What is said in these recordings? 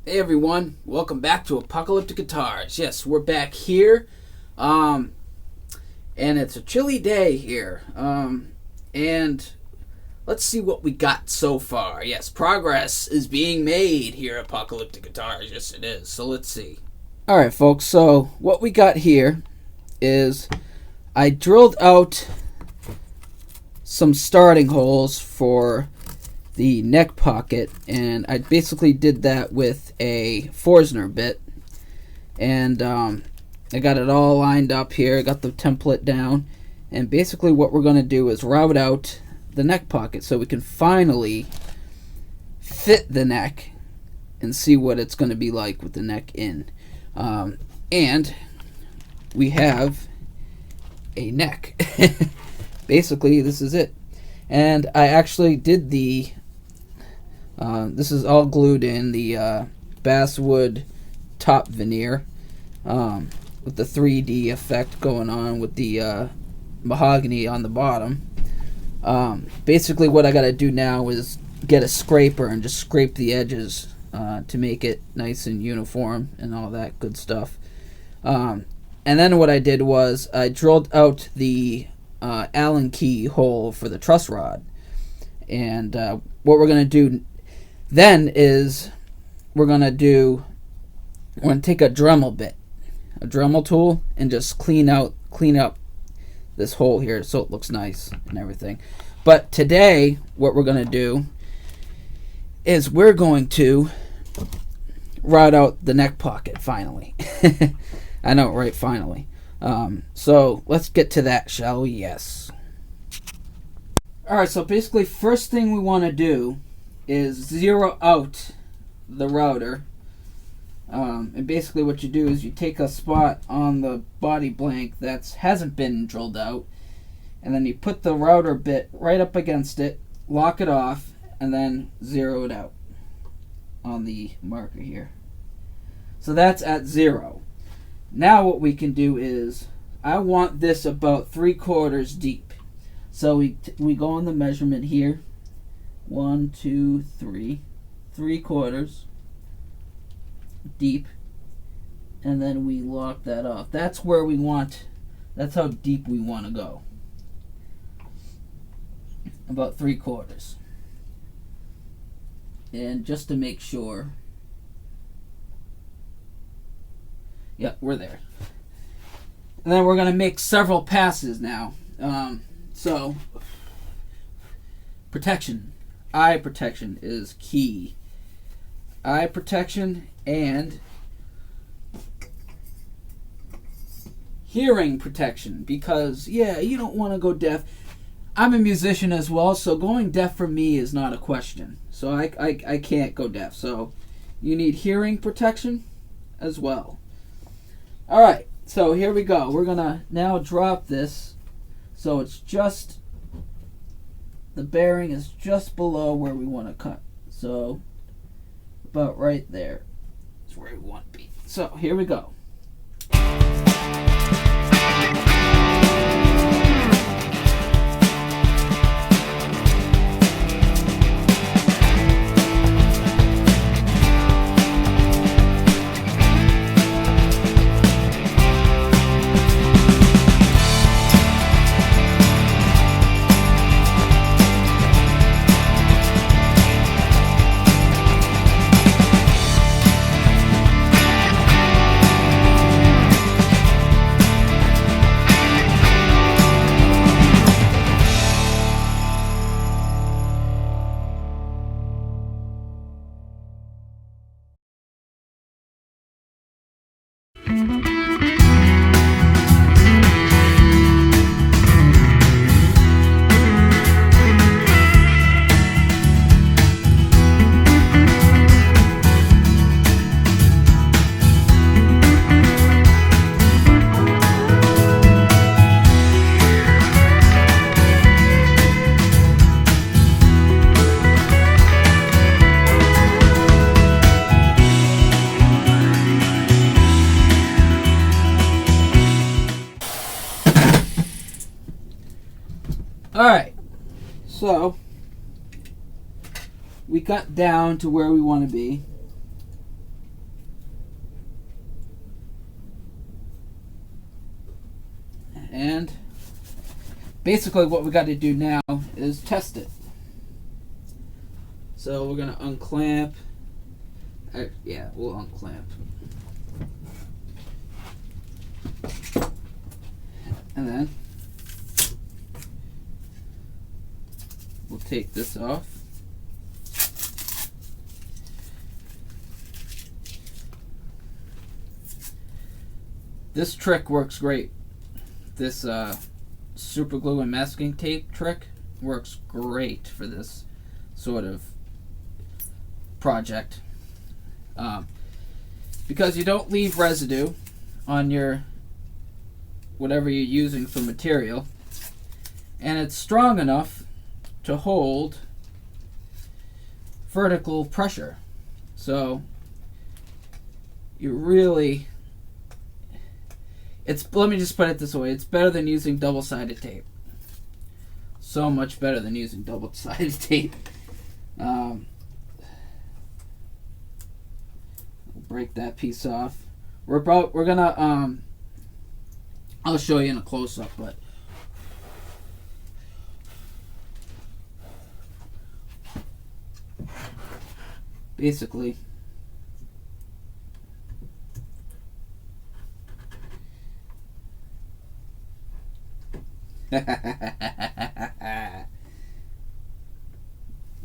Hey everyone, welcome back to Apocalyptic Guitars. Yes, we're back here, and it's a chilly day here. And let's see what we got so far. Yes, progress is being made here at Apocalyptic Guitars. Yes, it is. So let's see. All right, folks. So what we got here is I drilled out some starting holes for the neck pocket, and I basically did that with a Forstner bit, and I got it all lined up here. I got the template down, and basically what we're going to do is route out the neck pocket so we can finally fit the neck and see what it's going to be like with the neck in. And we have a neck. Basically this is it, and I actually did the this is all glued in, the basswood top veneer, with the 3D effect going on with the mahogany on the bottom. Basically what I gotta do now is get a scraper and just scrape the edges to make it nice and uniform and all that good stuff. And then what I did was I drilled out the Allen key hole for the truss rod. And what we're going to do then is we're going to take a Dremel bit, a Dremel tool, and just clean up this hole here so it looks nice and everything. But today what we're going to do is we're going to route out the neck pocket finally. I know, right? Finally. So let's get to that, shall we? Yes. Alright, so basically first thing we want to do is zero out the router. And basically what you do is you take a spot on the body blank that hasn't been drilled out, and then you put the router bit right up against it, lock it off, and then zero it out on the marker here. So that's at 0. Now what we can do is, I want this about 3/4 deep. So we go on the measurement here. 1, 2, 3. 3/4 deep. And then we lock that off. That's where we want, that's how deep we want to go. About 3/4. And just to make sure, yeah, we're there. And then we're going to make several passes now. So, protection. Eye protection is key. Eye protection and hearing protection. Because, yeah, you don't want to go deaf. I'm a musician as well, so going deaf for me is not a question. So I can't go deaf. So you need hearing protection as well. Alright, so here we go. We're going to now drop this so it's just, the bearing is just below where we want to cut. So about right there is where we want to be. So here we go. Alright, so we got down to where we want to be. basically what we got to do now is test it. So we're going to unclamp. Yeah, we'll unclamp. And then we'll take this off. This trick works great. This super glue and masking tape trick works great for this sort of project. Because you don't leave residue on your whatever you're using for material, and it's strong enough to hold vertical pressure. So you really, let me just put it this way, it's better than using double-sided tape. So much better than using double-sided tape. We'll break that piece off. We're gonna I'll show you in a close-up, but basically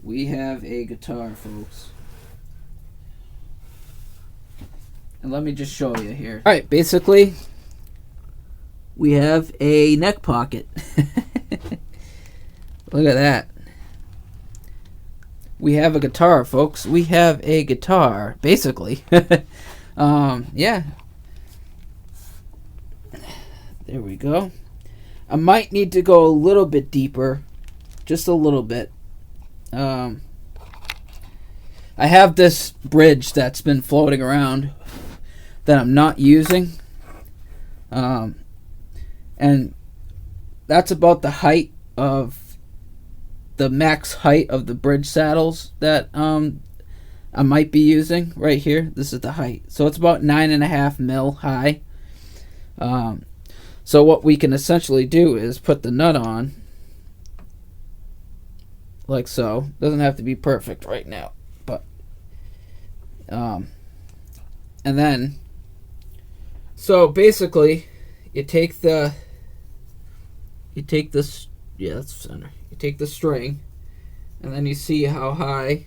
we have a guitar, folks. And let me just show you here. Alright, basically we have a neck pocket. Look at that. We have a guitar, folks. We have a guitar, basically. Yeah. There we go. I might need to go a little bit deeper. Just a little bit. I have this bridge that's been floating around that I'm not using. And that's about the height of the max height of the bridge saddles that I might be using right here. This is the height. So it's about 9.5 mil high. So what we can essentially do is put the nut on like so. Doesn't have to be perfect right now, but and then so basically you take this, yeah, that's center. You take the string, and then you see how high,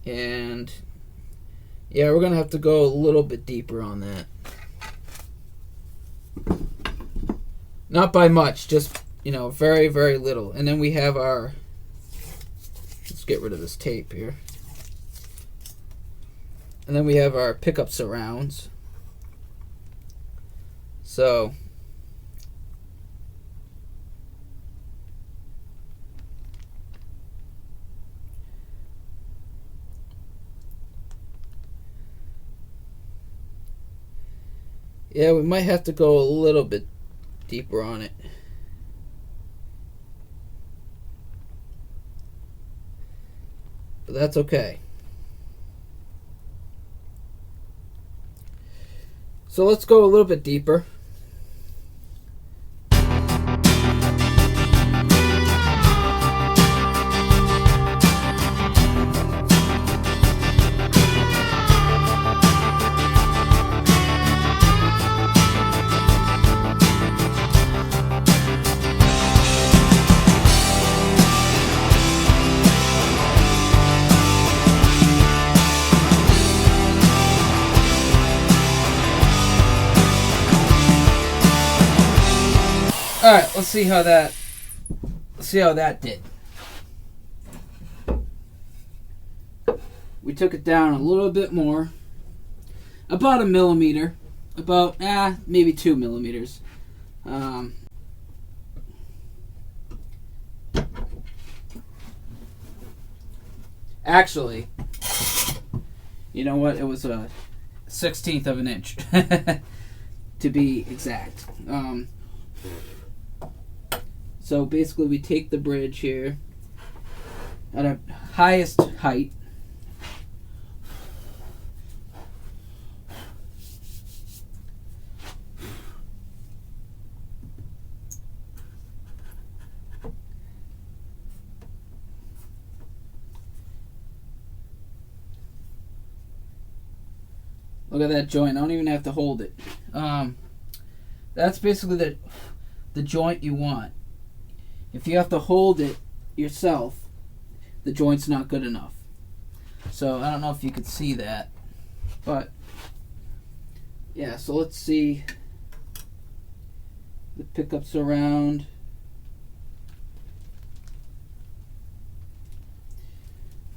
and yeah, we're gonna have to go a little bit deeper on that. Not by much, just, you know, very, very little. And then we have our, let's get rid of this tape here. And then we have our pickup surrounds. So yeah, we might have to go a little bit deeper on it. But that's okay. So let's go a little bit deeper. All right, let's see how that did. We took it down a little bit more, about a millimeter, about maybe 2 millimeters. Actually, you know what? It was a 1/16 of an inch, to be exact. So basically we take the bridge here at our highest height. Look at that joint. I don't even have to hold it. That's basically the joint you want. If you have to hold it yourself, the joint's not good enough. So I don't know if you could see that, but yeah. So let's see the pickup surround.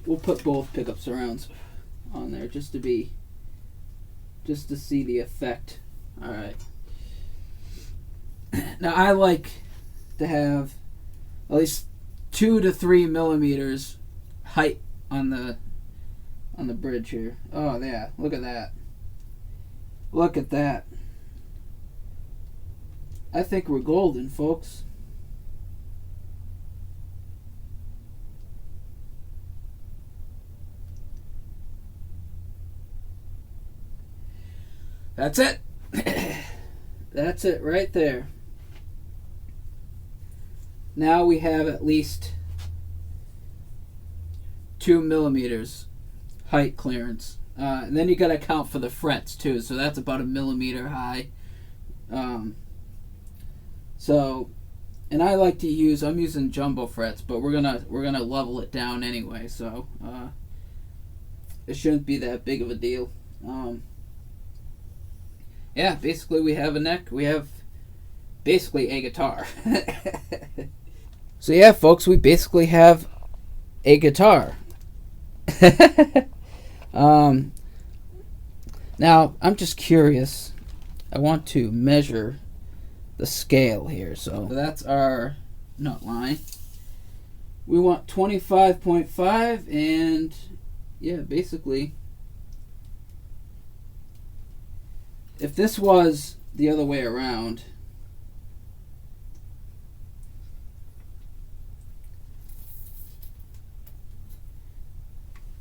We'll put both pickup surrounds on there just to see the effect. All right. Now I like to have at least 2 to 3 millimeters height on the bridge here. Oh yeah, look at that. Look at that. I think we're golden, folks. That's it. That's it right there. Now we have at least 2 millimeters height clearance. And then you got to account for the frets too. So that's about 1 millimeter high. And I like to use, I'm using jumbo frets, but we're gonna level it down anyway. So it shouldn't be that big of a deal. Yeah, basically we have a neck. We have basically a guitar. So yeah, folks, we basically have a guitar. Now, I'm just curious. I want to measure the scale here. So that's our nut line. We want 25.5, and yeah, basically, if this was the other way around,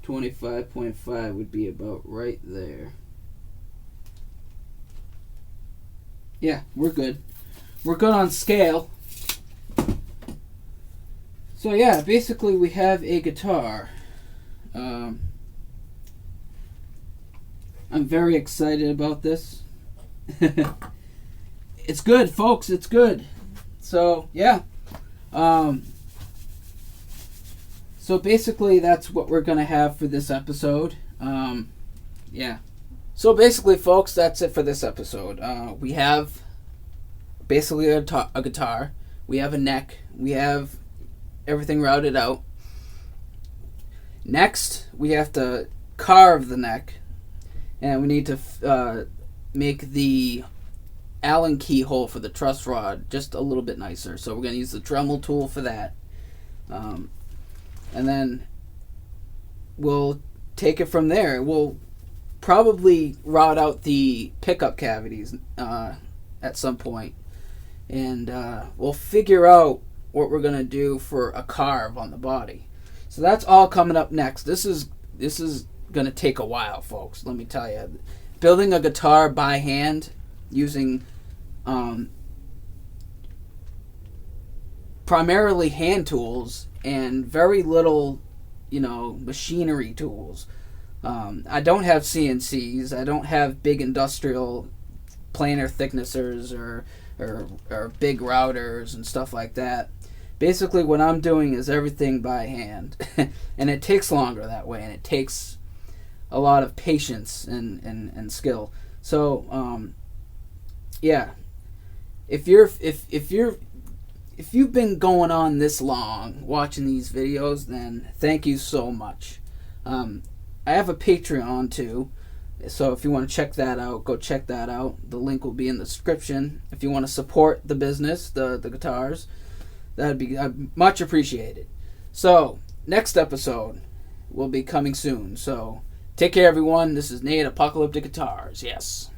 .5 would be about right there. Yeah, we're good. We're good on scale. So yeah, basically we have a guitar. I'm very excited about this. It's good, folks. It's good. So yeah. So basically that's what we're going to have for this episode. Yeah. So basically, folks, that's it for this episode. We have basically a guitar. We have a neck. We have everything routed out. Next, we have to carve the neck. And we need to make the Allen keyhole for the truss rod just a little bit nicer. So we're going to use the Dremel tool for that. And then we'll take it from there. We'll probably route out the pickup cavities at some point. And we'll figure out what we're going to do for a carve on the body. So that's all coming up next. This is going to take a while, folks. Let me tell you. Building a guitar by hand using primarily hand tools and very little, machinery tools. I don't have CNCs. I don't have big industrial planar thicknessers or big routers and stuff like that. Basically, what I'm doing is everything by hand, and it takes longer that way, and it takes a lot of patience and skill. So, yeah, if you've been going on this long watching these videos, then thank you so much. I have a Patreon too, so if you want to check that out, go check that out. The link will be in the description. If you want to support the business, the guitars, that'd be much appreciated. So next episode will be coming soon. So take care, everyone. This is Nate, Apocalyptic Guitars. Yes.